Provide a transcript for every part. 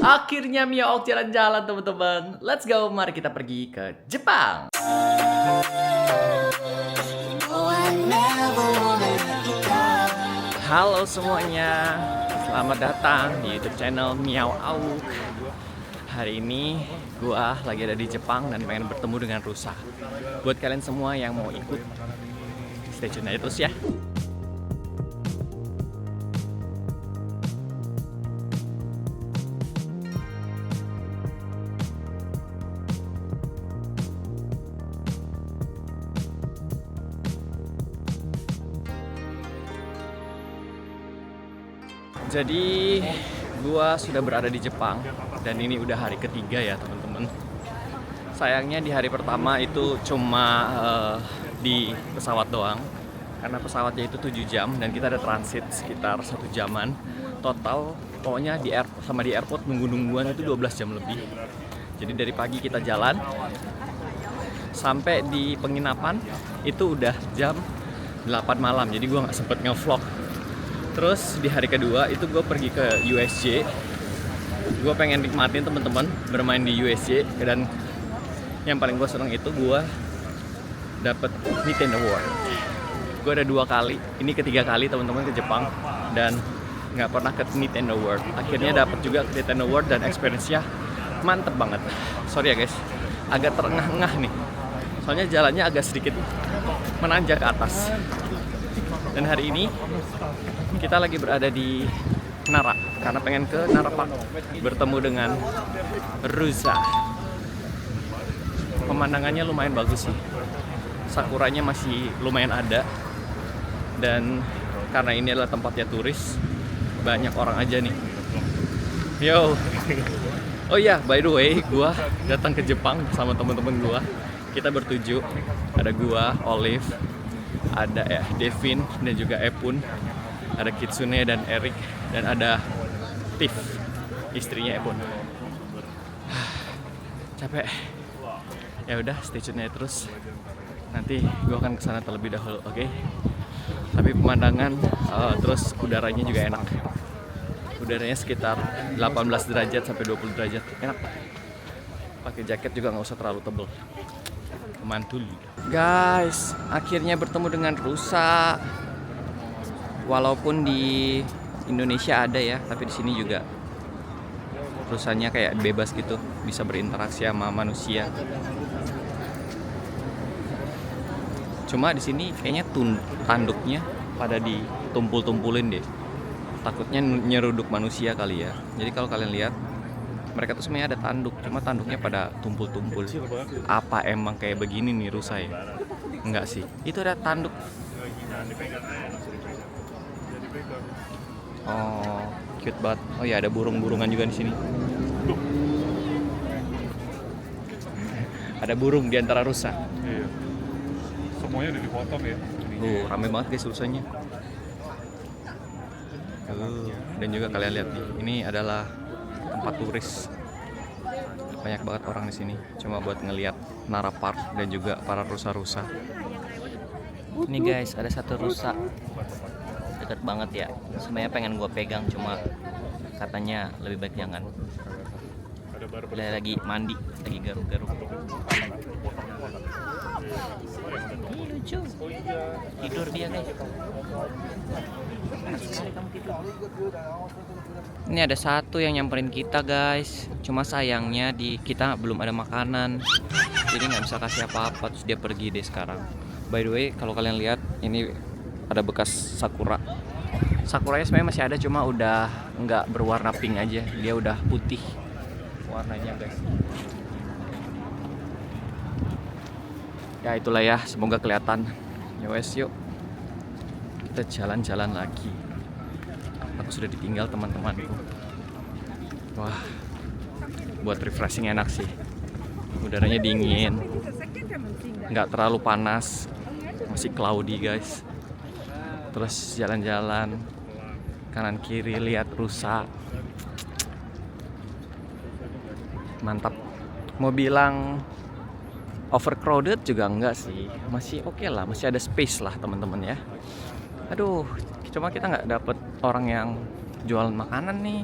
Akhirnya Mio jalan-jalan teman-teman. Let's go, mari kita pergi ke Jepang. Halo semuanya, selamat datang di YouTube channel Miao Auk. Hari ini gua lagi ada di Jepang dan pengen bertemu dengan rusa. Buat kalian semua yang mau ikut, stay tune aja terus ya. Jadi gua sudah berada di Jepang dan ini udah hari ketiga ya teman-teman. Sayangnya di hari pertama itu cuma di pesawat doang karena pesawatnya itu 7 jam dan kita ada transit sekitar 1 jaman. Total pokoknya di airport nungguan itu 12 jam lebih. Jadi dari pagi kita jalan sampai di penginapan itu udah jam 8 malam. Jadi gua nggak sempet nge-vlog. Terus di hari kedua itu gue pergi ke USJ. Gue pengen nikmatin teman-teman bermain di USJ dan yang paling gue seneng itu gue dapet Nintendo World. Gue ada 2 kali, ini ketiga kali teman-teman ke Jepang dan nggak pernah ke Nintendo World. Akhirnya dapet juga ke Nintendo World dan experience-nya mantep banget. Sorry ya guys, agak terengah-engah nih. Soalnya jalannya agak sedikit menanjak ke atas. Dan hari ini kita lagi berada di Nara karena pengen ke Nara Park bertemu dengan rusa. Pemandangannya lumayan bagus sih. Sakuranya masih lumayan ada. Dan karena ini adalah tempatnya turis, banyak orang aja nih. Yo. Oh iya, by the way, gua datang ke Jepang sama teman-teman gua. Kita bertujuh. Ada gua, Olive, ada ya Devin dan juga Epun, ada Kitsune dan Eric, dan ada Tiff, istrinya Epun. Capek. Ya udah, stay tune aja terus. Nanti gue akan kesana terlebih dahulu, oke? Tapi pemandangan, terus udaranya juga enak. Udaranya sekitar 18 derajat sampai 20 derajat, enak. Pakai jaket juga nggak usah terlalu tebel. Mantul. Guys, akhirnya bertemu dengan rusa. Walaupun di Indonesia ada ya, tapi di sini juga rusanya kayak bebas gitu, bisa berinteraksi sama manusia. Cuma di sini kayaknya tanduknya pada ditumpul-tumpulin deh. Takutnya nyeruduk manusia kali ya. Jadi kalau kalian lihat, mereka tuh sebenarnya ada tanduk, cuma tanduknya pada tumpul-tumpul. Apa emang kayak begini nih rusa ya? Enggak sih. Itu ada tanduk. Oh, cute banget. Oh ya, ada burung-burungan juga di sini. Ada burung di antara rusa. Iya. Semuanya udah dipotong ya. Rame banget guys rusanya. Dan juga kalian lihat nih, ini adalah tempat turis. Banyak banget orang di sini cuma buat ngelihat Nara Park dan juga para rusa-rusa. Ini guys, ada satu rusa deket banget ya. Sebenarnya pengen gue pegang, cuma katanya lebih baik jangan. Dia lagi mandi, lagi garuk-garuk. Ini lucu, tidur dia guys. Ini ada satu yang nyamperin kita guys. Cuma sayangnya di kita belum ada makanan, jadi nggak bisa kasih apa-apa. Terus dia pergi deh sekarang. By the way, kalau kalian lihat ini ada bekas sakura. Sakuranya sebenarnya masih ada, cuma udah nggak berwarna pink aja. Dia udah putih warnanya guys. Ya itulah ya, semoga kelihatan. Ya wes, yuk kita jalan-jalan lagi. Aku sudah ditinggal teman-temanku. Wah, buat refreshing enak sih. Udaranya dingin, nggak terlalu panas, masih cloudy guys. Terus jalan-jalan kanan kiri lihat rusa, mantap. Mau bilang overcrowded juga enggak sih, masih oke lah, masih ada space lah teman-teman ya. Aduh, cuma kita nggak dapet orang yang jualan makanan nih.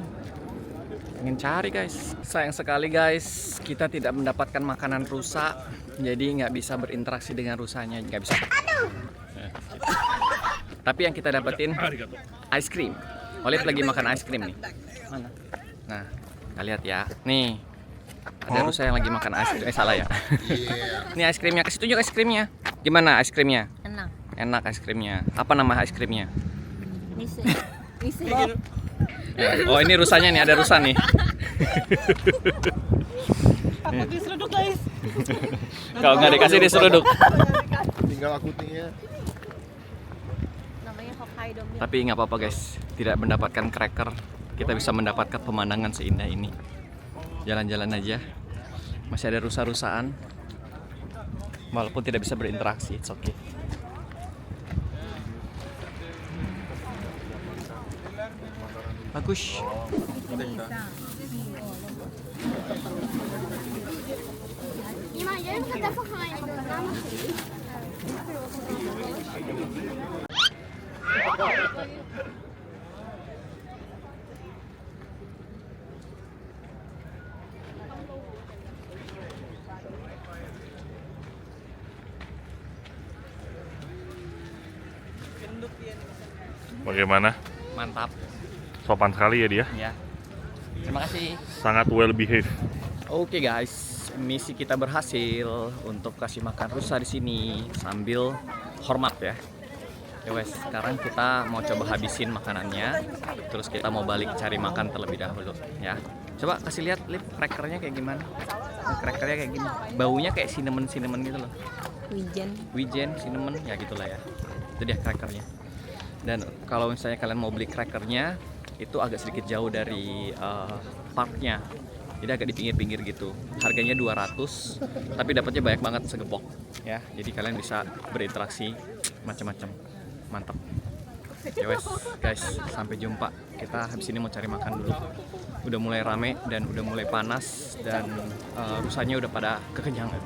pengen cari guys. Sayang sekali guys, kita tidak mendapatkan makanan rusa, jadi nggak bisa berinteraksi dengan rusanya, nggak bisa. Tapi yang kita dapetin ice cream. Olive lagi makan ice cream nih. Mana? Nah, kita lihat ya. Nih, ada rusa yang lagi makan ice cream. Salah ya. Ini ice creamnya. Kasih tunjuk ice creamnya. Gimana ice creamnya? Enak. Enak ice creamnya. Apa nama ice creamnya? Nise. Oh, ini rusanya nih. Ada rusa nih. Aku diseruduk guys. Kalau nggak dikasih diseruduk. Tinggal aku tinggal. Namanya Hokkaido. Tapi nggak apa-apa guys. Tidak mendapatkan cracker, kita bisa mendapatkan pemandangan seindah ini. Jalan-jalan aja. Masih ada rusa-rusaan. Walaupun tidak bisa berinteraksi, it's okay. Bagus. Bagaimana? Mantap. Sopan sekali ya dia. Ya. Terima kasih. Sangat well behave. Oke guys, misi kita berhasil untuk kasih makan rusa di sini sambil hormat ya. Ya wes, sekarang kita mau coba habisin makanannya, terus kita mau balik cari makan terlebih dahulu ya. Coba kasih lihat lip crackernya kayak gimana. Crackernya kayak gini. Baunya kayak cinnamon gitu loh. Wijen, cinnamon ya gitulah ya. Itu dia crackernya. Dan kalau misalnya kalian mau beli crackernya, itu agak sedikit jauh dari parknya. Jadi agak di pinggir-pinggir gitu. Harganya 200, tapi dapatnya banyak banget segepok ya. Jadi kalian bisa berinteraksi macam-macam. Mantap. Ya wes guys, sampai jumpa. Kita habis ini mau cari makan dulu. Udah mulai rame dan udah mulai panas dan rusanya udah pada kekenyangan.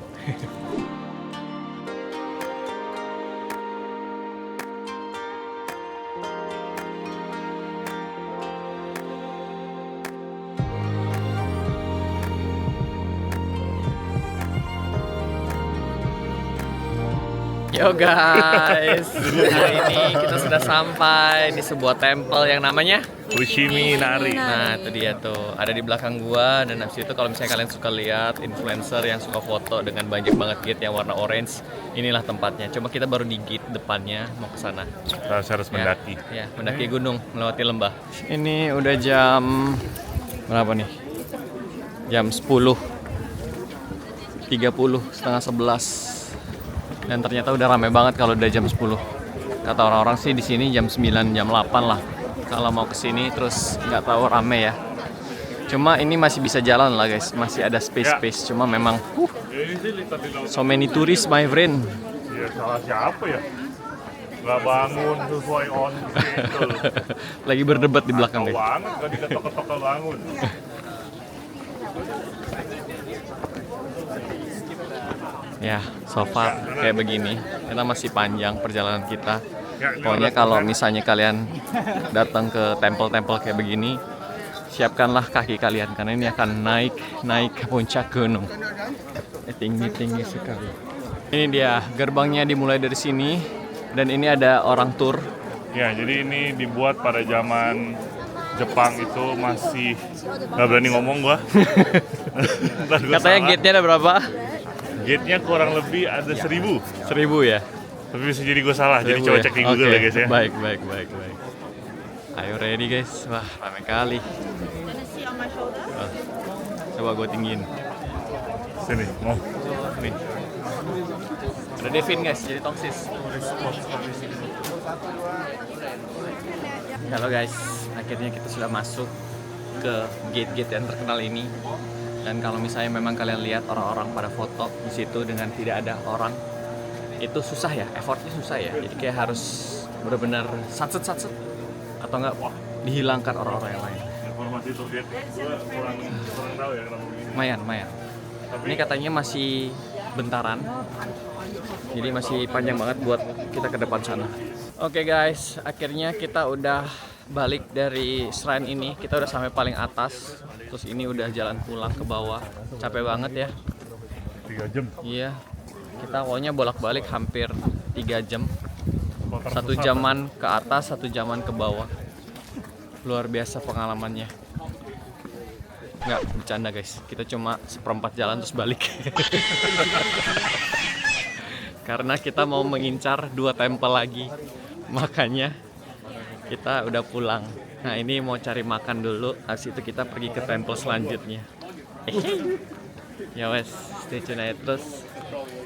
Yo guys, hari ini kita sudah sampai di sebuah temple yang namanya Fushimi Inari. Nah itu dia tuh, ada di belakang gua. Dan habis itu kalau misalnya kalian suka lihat influencer yang suka foto dengan banyak banget gate yang warna orange, inilah tempatnya. Cuma kita baru di gate depannya, mau ke sana. Kita harus mendaki. Ya, mendaki gunung, melewati lembah. Ini udah jam berapa nih? Jam 10.30, setengah 11. Dan ternyata udah rame banget kalau udah jam 10. Kata orang-orang sih di sini jam 9, jam 8 lah. Kalau mau kesini terus nggak tahu rame ya. Cuma ini masih bisa jalan lah guys, masih ada space. Cuma memang so many tourists my friend. Ya salah siapa ya? Gak bangun sesuai on schedule. Lagi berdebat di belakang Tahu guys. banget gak diketok-ketok bangun. Ya, so far kayak begini. Kita masih panjang perjalanan kita. Pokoknya kalau misalnya kalian datang ke tempel-tempel kayak begini, siapkanlah kaki kalian karena ini akan naik ke puncak gunung. Tinggi sekali. Ini dia gerbangnya, dimulai dari sini dan ini ada orang tur. Ya, jadi ini dibuat pada zaman Jepang itu masih nggak berani ngomong gua. Ntar gua Katanya salah. gate-nya ada berapa? Gate-nya kurang lebih ada 1.000. 1000 ya. Tapi bisa jadi gue salah, jadi 1000 coba ya? cek di Google Oke, ya guys ya. Baik. Ayo ready guys. Wah, ramai kali. Coba gue tinggiin. Sini, mau. Nih. Ada Devin guys, jadi toksis. Halo guys, akhirnya kita sudah masuk ke gate-gate yang terkenal ini. Dan kalau misalnya memang kalian lihat orang-orang pada foto di situ dengan tidak ada orang, itu susah ya, effortnya susah ya. Jadi kayak harus benar-benar satset atau enggak dihilangkan orang-orang yang lain. Informasi itu gate, gue kurang tahu ya kenapa begini. Lumayan. Ini katanya masih bentaran, jadi masih panjang banget buat kita ke depan sana. Oke guys, akhirnya kita udah balik dari shrine ini, kita udah sampai paling atas. Terus ini udah jalan pulang ke bawah. Capek banget ya. 3 jam. Iya. Kita pokoknya bolak-balik hampir 3 jam. Motor 1 besar. jaman ke atas, 1 jaman ke bawah. Luar biasa pengalamannya. Nggak, bercanda guys. Kita cuma seperempat jalan terus balik. Karena kita mau mengincar 2 tempel lagi. Makanya kita udah pulang. Nah ini mau cari makan dulu. Habis itu kita pergi ke tempel selanjutnya. Ya wes, stay tune aja terus.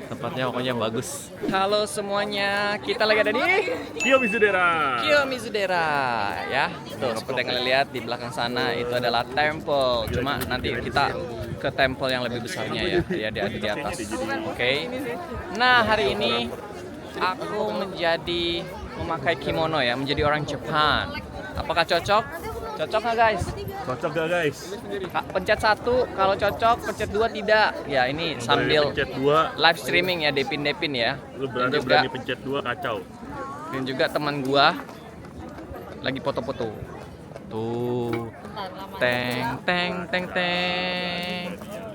Tempatnya pokoknya bagus. Halo semuanya, kita lagi ada di Kiyomizu-dera. Kiyomizu-dera ya. Tuh seperti yang kalian lihat di belakang sana itu adalah temple. Cuma nanti kita ke temple yang lebih besarnya ya. Dia ada di atas. Oke. Nah, hari ini aku memakai kimono ya, menjadi orang Jepang. Apakah cocok? Cocok nggak guys? Cocok gak guys? Pencet 1 kalau cocok, pencet 2 tidak. Ya ini sambil pencet 2, live streaming ya, Depin ya. lu Dan juga, berani pencet 2 kacau. dan juga teman gua lagi foto-foto. Tuh. Teng teng teng teng.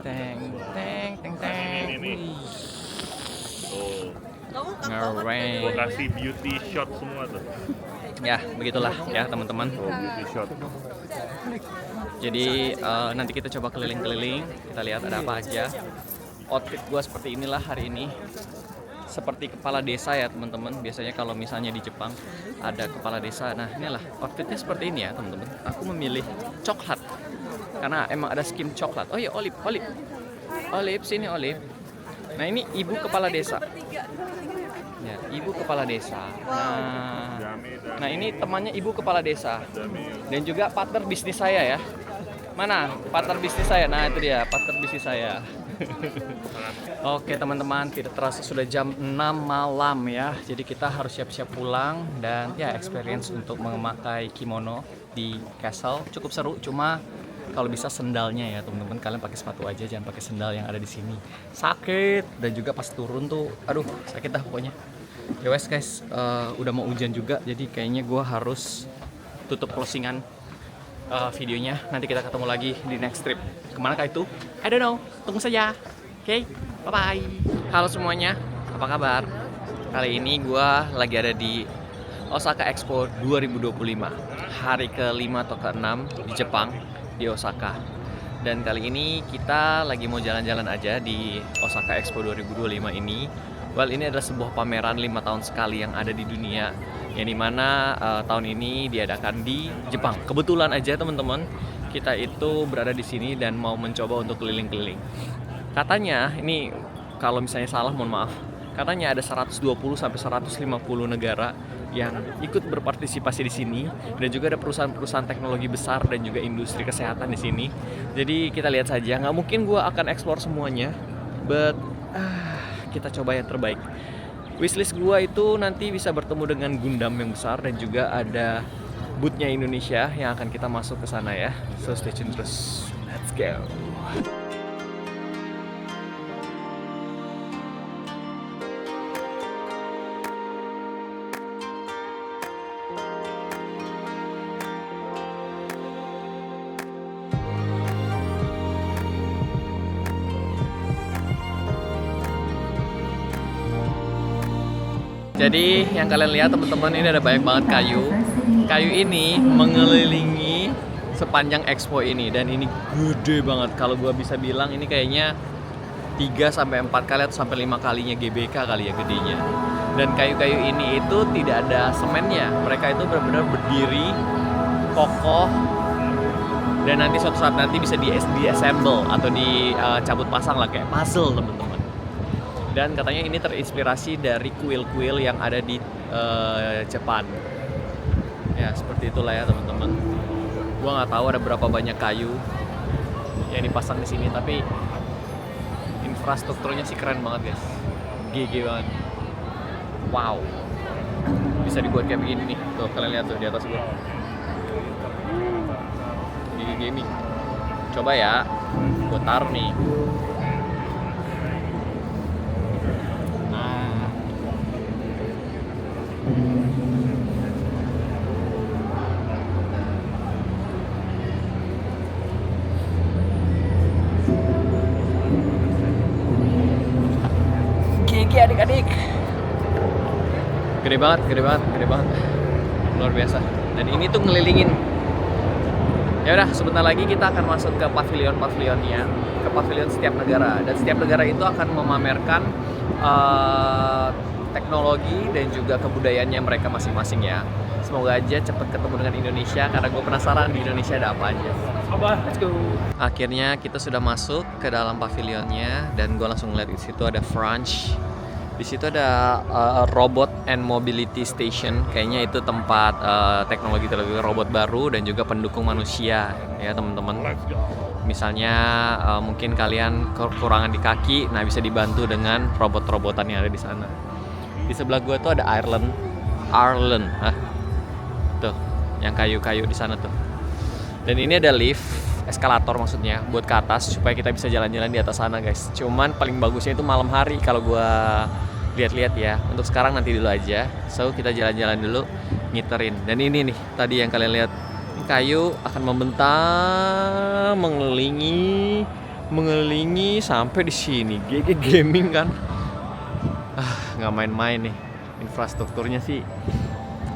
Teng teng teng teng. Ini. Tuh, Ngeren. gua kasih beauty shot semua tuh. Ya, begitulah ya teman-teman. Tuh, beauty shot. Jadi nanti kita coba keliling-keliling, kita lihat ada apa aja. Outfit gua seperti inilah hari ini. Seperti kepala desa ya teman-teman. Biasanya kalau misalnya di Jepang ada kepala desa. Nah inilah outfitnya seperti ini ya teman-teman. Aku memilih coklat karena emang ada skim coklat. Oh iya, olive sini olive. Nah ini ibu kepala desa. Ya, ibu kepala desa. Nah ini temannya ibu kepala desa. Dan juga partner bisnis saya ya. Mana partner bisnis saya? Nah itu dia partner bisnis saya. Oke teman-teman, tidak terasa sudah jam 6 malam ya. Jadi kita harus siap-siap pulang. Dan ya experience untuk memakai kimono di castle cukup seru. Cuma kalau bisa sendalnya ya teman-teman, kalian pakai sepatu aja, jangan pakai sendal yang ada di sini. Sakit. Dan juga pas turun tuh, aduh sakit dah pokoknya. Ya wes guys, udah mau hujan juga. Jadi kayaknya gue harus tutup closingan videonya. Nanti kita ketemu lagi di next trip. Kemana kah itu? I don't know. Tunggu saja. Oke, bye-bye. Halo semuanya, apa kabar? Kali ini gue lagi ada di Osaka Expo 2025. Hari ke-5 atau ke-6 di Jepang, di Osaka. Dan kali ini kita lagi mau jalan-jalan aja di Osaka Expo 2025 ini. Well, ini adalah sebuah pameran 5 tahun sekali yang ada di dunia, yang dimana tahun ini diadakan di Jepang. Kebetulan aja teman-teman, kita itu berada di sini dan mau mencoba untuk keliling-keliling. Katanya, ini kalau misalnya salah mohon maaf, katanya ada 120 sampai 150 negara yang ikut berpartisipasi di sini, dan juga ada perusahaan-perusahaan teknologi besar dan juga industri kesehatan di sini. Jadi kita lihat saja, nggak mungkin gue akan explore semuanya, but kita coba yang terbaik. Wishlist gua itu nanti bisa bertemu dengan Gundam yang besar, dan juga ada booth-nya Indonesia yang akan kita masuk ke sana ya. So stay tune terus. Let's go. Jadi yang kalian lihat teman-teman, ini ada banyak banget kayu. Kayu ini mengelilingi sepanjang expo ini, dan ini gede banget. Kalau gua bisa bilang ini kayaknya 3 sampai 4 kali atau sampai 5 kalinya GBK kali ya gedenya. Dan kayu-kayu ini itu tidak ada semennya. Mereka itu benar-benar berdiri kokoh, dan nanti suatu saat nanti bisa di-assemble atau dicabut pasang lah kayak puzzle teman-teman. Dan katanya ini terinspirasi dari kuil-kuil yang ada di Jepang. Ya seperti itulah ya teman-teman. Gua nggak tahu ada berapa banyak kayu yang dipasang di sini, tapi infrastrukturnya sih keren banget guys. GG banget. Wow. Bisa dibuat kayak begini nih. Tuh kalian lihat tuh di atas gua. GG Gaming. Coba ya. Gua taruh nih. banget, gede banget, gede banget. Luar biasa. Dan ini tuh ngelilingin. Ya udah, sebentar lagi kita akan masuk ke pavilion-pavilionnya, ke pavilion setiap negara. Dan setiap negara itu akan memamerkan teknologi dan juga kebudayaannya mereka masing-masing ya. Semoga aja cepet ketemu dengan Indonesia karena gue penasaran di Indonesia ada apa aja. Let's go. Akhirnya kita sudah masuk ke dalam pavilionnya dan gue langsung ngeliat di situ ada French. Di situ ada robot and mobility station. Kayaknya itu tempat teknologi robot baru dan juga pendukung manusia ya teman-teman. Misalnya mungkin kalian kekurangan di kaki, nah bisa dibantu dengan robot-robotan yang ada di sana. Di sebelah gue tuh ada Ireland, tuh, yang kayu-kayu di sana tuh. Dan ini ada lift, eskalator maksudnya, buat ke atas supaya kita bisa jalan-jalan di atas sana guys. Cuman paling bagusnya itu malam hari kalau gua lihat-lihat ya. Untuk sekarang nanti dulu aja. So kita jalan-jalan dulu, ngiterin. Dan ini nih, tadi yang kalian lihat, ini kayu akan membentang, mengelilingi sampai di sini. GG Gaming kan. Nggak main-main nih. Infrastrukturnya sih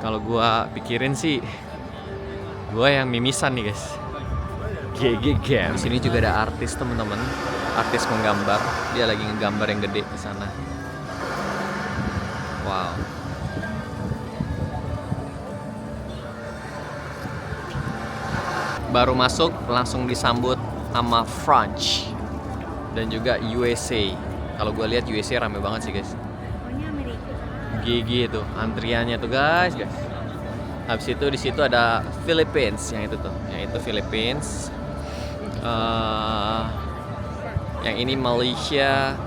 kalau gua pikirin sih gua yang mimisan nih guys. GG Games. Di sini juga ada artis teman-teman, artis menggambar. Dia lagi ngegambar yang gede di sana. Wow. Baru masuk langsung disambut sama French dan juga USA. Kalau gua lihat USA rame banget sih guys. GG itu antriannya tuh guys. Habis itu di situ ada Philippines yang itu tuh, yang itu Philippines. Yang ini Malaysia,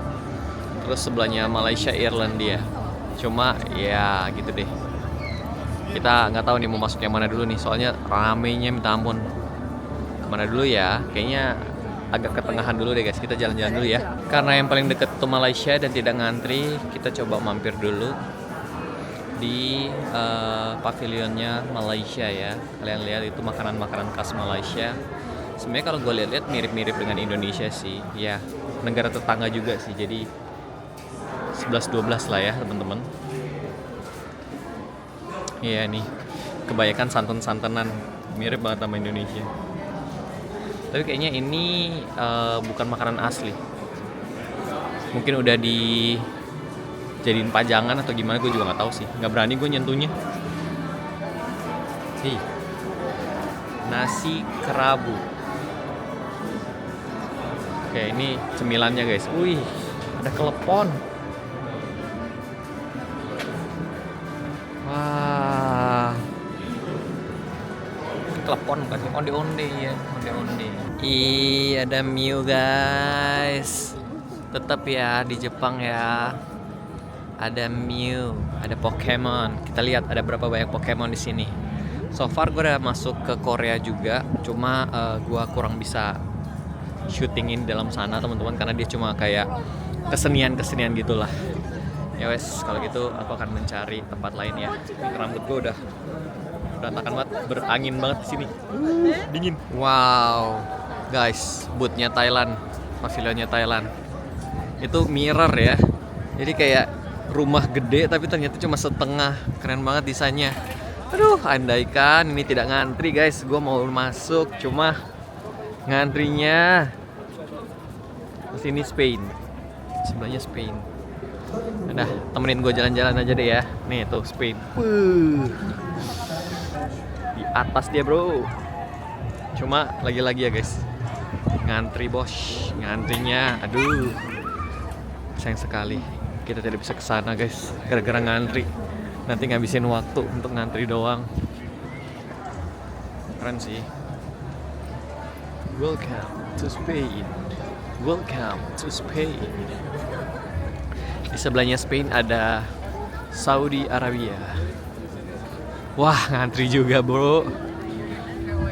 terus sebelahnya Malaysia Irlandia. Cuma ya gitu deh. Kita nggak tahu nih mau masuk yang mana dulu nih, soalnya ramenya minta ampun. Kemana dulu ya? Kayaknya agak ke tengahan dulu deh guys. Kita jalan-jalan dulu ya. Karena yang paling deket itu Malaysia dan tidak ngantri, kita coba mampir dulu di pavilionnya Malaysia ya. Kalian lihat itu makanan-makanan khas Malaysia. Sebenarnya kalau gue lihat-lihat mirip-mirip dengan Indonesia sih. Ya, negara tetangga juga sih. Jadi 11-12 lah ya teman-teman. Iya nih, kebanyakan santun-santunan, mirip banget sama Indonesia. Tapi kayaknya ini bukan makanan asli. Mungkin udah dijadiin pajangan atau gimana, gue juga nggak tahu sih. Nggak berani gue nyentuhnya. Nasi kerabu. Oke, ini cemilannya guys. Wih, ada kelepon. Wah, kelepon bukan sih, onde-onde ya, onde-onde. Ih, ada Mew guys. Tetap ya di Jepang ya. Ada Mew, ada Pokemon. Kita lihat ada berapa banyak Pokemon di sini. So far gue udah masuk ke Korea juga, cuma gue kurang bisa syutingin dalam sana teman-teman karena dia cuma kayak kesenian gitulah. Ya wes, kalau gitu aku akan mencari tempat lain ya. Rambut gue udah berantakan banget, berangin banget di sini. Dingin. Wow, guys, bootnya Thailand, pavilionnya Thailand. Itu mirror ya. Jadi kayak rumah gede tapi ternyata cuma setengah. Keren banget desainnya. Aduh, andaikan ini tidak ngantri guys, gue mau masuk cuma ngantrinya. Terus ini Spain, sebelahnya Spain. Udah, temenin gue jalan-jalan aja deh ya. Nih tuh Spain. Di atas dia bro. Cuma lagi-lagi ya guys, ngantri bos, ngantrinya. Aduh, sayang sekali kita tidak bisa kesana guys, gara-gara ngantri. Nanti ngabisin waktu untuk ngantri doang. Keren sih. Welcome to Spain. Welcome to Spain. Di sebelahnya Spain ada Saudi Arabia. Wah, ngantri juga bro.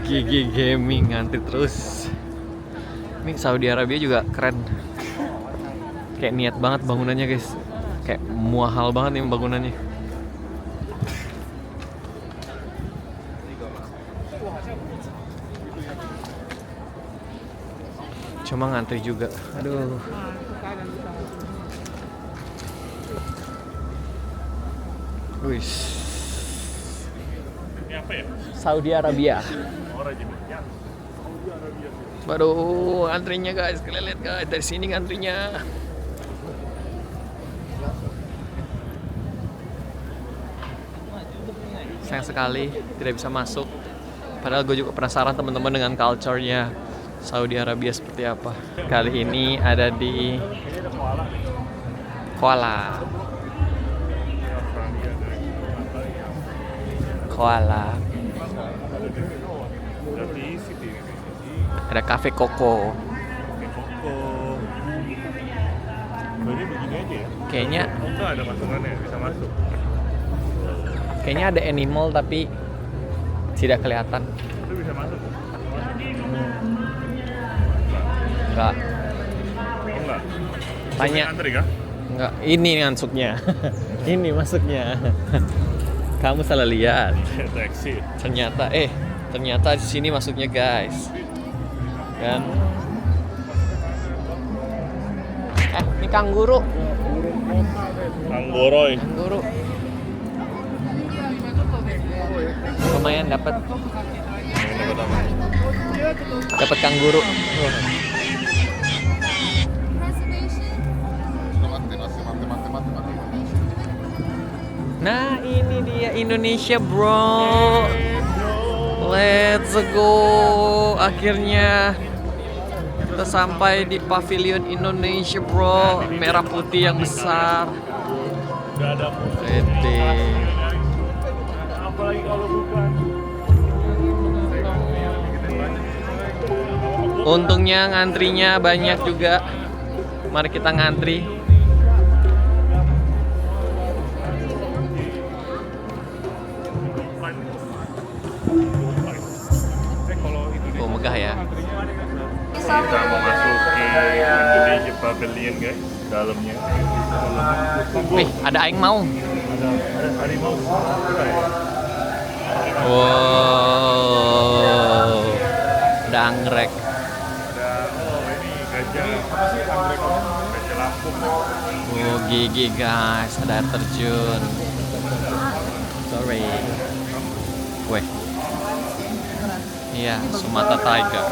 GG Gaming ngantri terus. Ini Saudi Arabia juga keren. Kayak niat banget bangunannya guys. Kayak mahal banget nih bangunannya. Cuma ngantri juga. Aduh. Wih. Ini apa ya? Saudi Arabia. Oh, Raja Minyak. Waduh, antrinya guys, kalian lihat guys, dari sini ngantrinya. Sayang sekali tidak bisa masuk. Padahal gue juga penasaran teman-teman dengan culture-nya Saudi Arabia seperti apa. Kali ini ada di Kuala. Kuala. Berarti city ini. Ada Cafe Coco. Oke, Koko. Ini begini aja ya? Kayaknya Oh, enggak ada masukannya, bisa masuk. Kayaknya ada animal tapi tidak kelihatan. Itu bisa masuk. Enggak. Oh, enggak. Tanya. Antri kah? Enggak. Ini masuknya. Ini masuknya. Kamu salah lihat. Taksi. Ternyata di sini masuknya guys. Kan? Ini kanguru. Anggoroy. Kanguru. Lumayan dapat. Dapat kanguru. Nah, ini dia Indonesia, bro. Let's go. Akhirnya kita sampai di pavilion Indonesia, bro. Merah putih yang besar. Enggak ada musik. Gede. Apalagi kalau bukan. Untungnya ngantrinya banyak juga. Mari kita ngantri. Oh, megah ya. Kita mau masuki Indonesia Pavilion guys, dalamnya. Wih, ada aing mau. Ada harimau. Wow. Ada anggrek. Ini gajah. Apa sih anggrek? Gajah Lampung. Oh, gigi guys, ada air terjun. Sorry. Weh. Iya, Sumatera Tiger.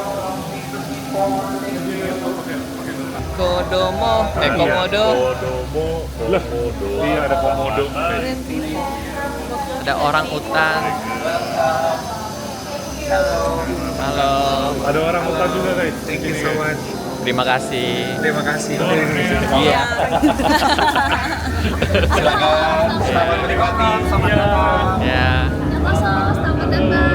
Komodo. Komodo. Lah, iya ada komodo. Ada orang utan. Halo. Ada orang hutan juga guys. Thank you so much. Terima kasih. Terima kasih. Iya. Silakan. Selamat menikmati. Selamat datang. Ya. Selamat datang.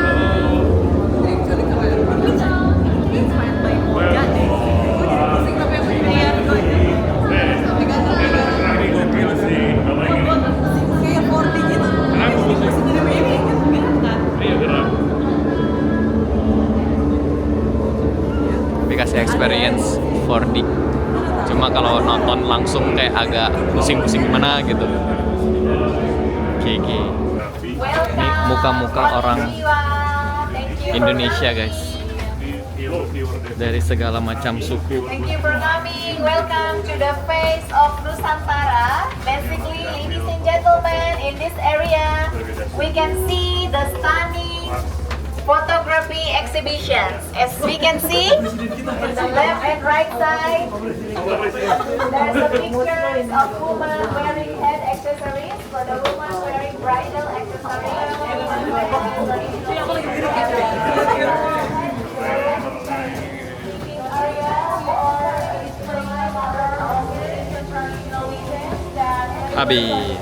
Ini gokil sih. Kayak 4D gitu. Iya gerak. Dikasih experience 4D. Cuma kalau nonton langsung kayak agak pusing-pusing gimana gitu. GG. Ini muka-muka orang Indonesia guys. Dari segala macam suku. Thank you for coming. Welcome to the face of Nusantara. Basically, ladies and gentlemen, in this area, we can see the stunning photography exhibitions. As we can see, in the left and right side, there's a pictures of women wearing head accessories. For the women wearing bridal accessories. Habis.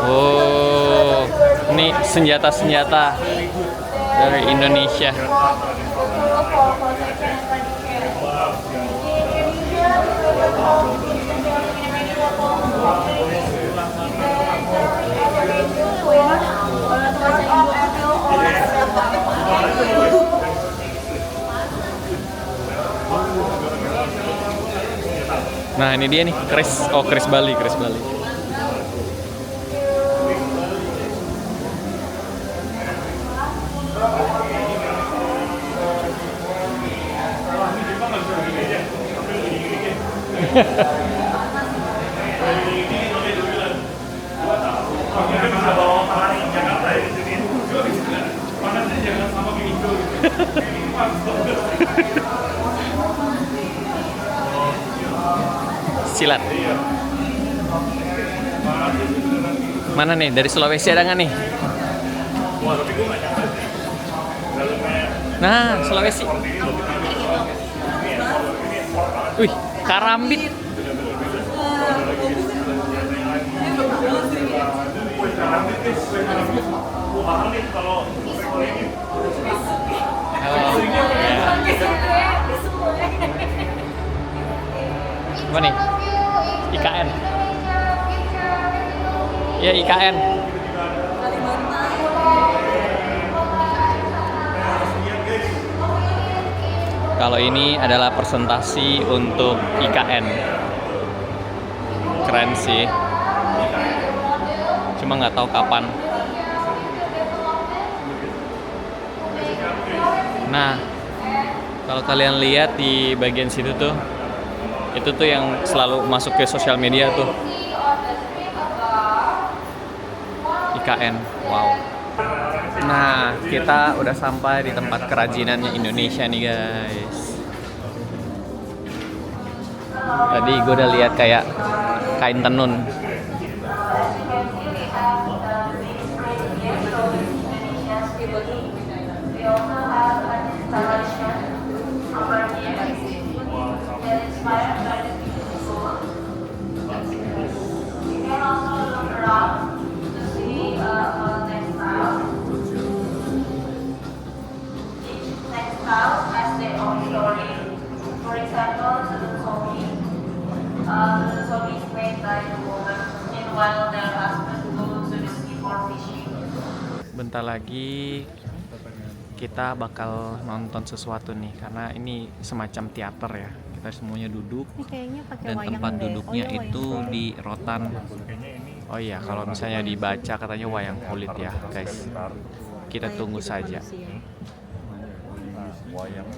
Oh, ini senjata-senjata dari Indonesia. Nah, ini dia nih, Kris Bali. silat. Mana nih, dari Sulawesi ada nggak nih? Nah, Sulawesi. Wih, karambit. Apa nih? IKN. Ya, IKN. Kalau ini adalah presentasi untuk IKN. Keren sih. Cuma nggak tahu kapan. Nah, kalau kalian lihat di bagian situ tuh, itu tuh yang selalu masuk ke sosial media tuh. IKN, wow. Nah, kita udah sampai di tempat kerajinannya Indonesia nih guys. Tadi gue udah lihat kayak kain tenun. Bentar lagi kita bakal nonton sesuatu nih, karena ini semacam teater ya. Kita semuanya duduk dan tempat duduknya itu di rotan. Oh iya, kalau misalnya dibaca katanya wayang kulit ya guys. Kita tunggu saja.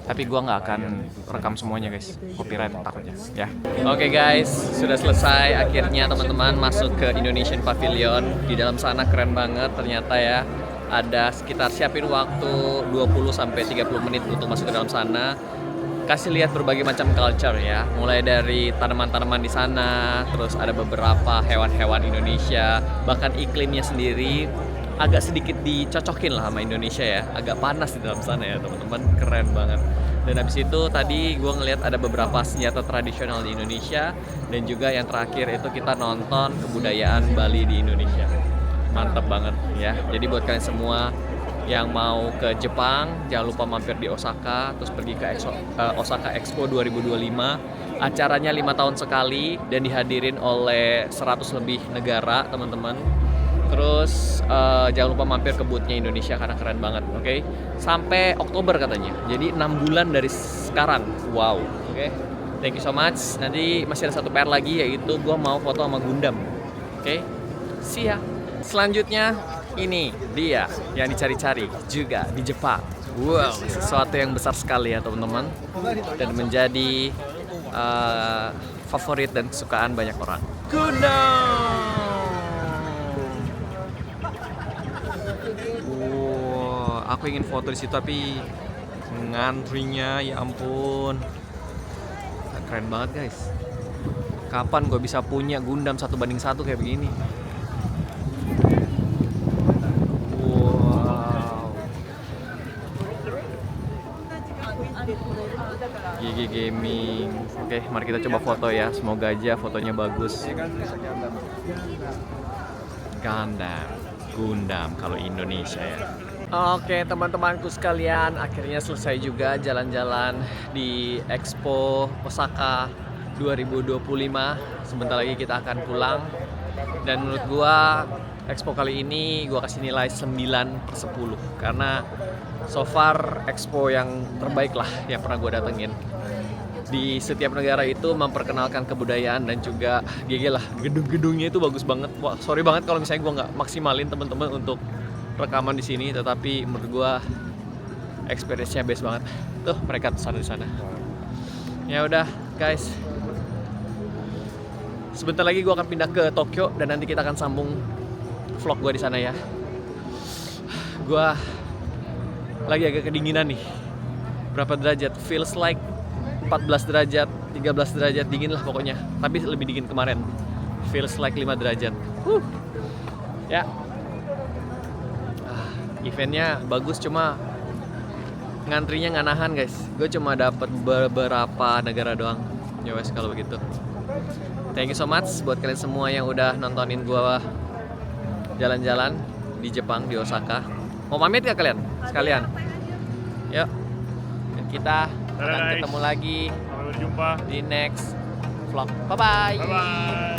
Tapi gua nggak akan rekam semuanya guys, copyright takutnya ya. Oke guys, sudah selesai akhirnya teman-teman masuk ke Indonesian Pavilion. Di dalam sana keren banget ternyata ya. Ada sekitar siapin waktu 20-30 menit untuk masuk ke dalam sana. Kasih lihat berbagai macam culture ya. Mulai dari tanaman-tanaman di sana, terus ada beberapa hewan-hewan Indonesia, bahkan iklimnya sendiri agak sedikit dicocokin lah sama Indonesia ya. Agak panas di dalam sana ya teman-teman, keren banget. Dan habis itu tadi gue ngeliat ada beberapa senjata tradisional di Indonesia. Dan juga yang terakhir itu kita nonton kebudayaan Bali di Indonesia. Mantap banget ya. Jadi buat kalian semua yang mau ke Jepang, jangan lupa mampir di Osaka, terus pergi ke Osaka Expo 2025. Acaranya 5 tahun sekali dan dihadirin oleh 100 lebih negara teman-teman. Terus jangan lupa mampir ke booth-nya Indonesia karena keren banget, oke? Sampai Oktober katanya, jadi 6 bulan dari sekarang, wow, oke? Thank you so much. Nanti masih ada satu PR lagi, yaitu gue mau foto sama Gundam, oke? See ya. Selanjutnya ini dia yang dicari-cari juga di Jepang. Wow, sesuatu yang besar sekali ya teman-teman, dan menjadi favorit dan kesukaan banyak orang. Gundam. Wow, aku ingin foto di situ tapi ngantrinya ya ampun. Keren banget guys. Kapan gue bisa punya Gundam 1:1 kayak begini? GG Gaming. Oke, mari kita coba foto ya. Semoga aja fotonya bagus. Gundam kalau Indonesia ya. Oke, teman-temanku sekalian, akhirnya selesai juga jalan-jalan di Expo Osaka 2025. Sebentar lagi kita akan pulang. Dan menurut gua Expo kali ini gua kasih nilai 9/10 karena so far Expo yang terbaik lah yang pernah gue datengin. Di setiap negara itu memperkenalkan kebudayaan dan juga GG lah, gedung-gedungnya itu bagus banget. Wah, sorry banget kalau misalnya gue nggak maksimalin teman-teman untuk rekaman di sini, tetapi menurut gue experience-nya best banget. Tuh mereka tuh di sana. Ya udah guys, sebentar lagi gue akan pindah ke Tokyo dan nanti kita akan sambung vlog gue di sana ya. Gue lagi agak kedinginan nih. Berapa derajat? Feels like 14 derajat, 13 derajat, dingin lah pokoknya. Tapi lebih dingin kemarin. Feels like 5 derajat. Ya. Eventnya bagus, cuma ngantrinya nggak nahan guys. Gue cuma dapet beberapa negara doang. Ya wes kalau begitu. Thank you so much buat kalian semua yang udah nontonin gue jalan-jalan di Jepang, di Osaka. Mau pamit gak kalian? Sekalian. Yuk. Dan kita akan guys. ketemu lagi Sampai berjumpa. di next vlog. Bye-bye. Bye bye.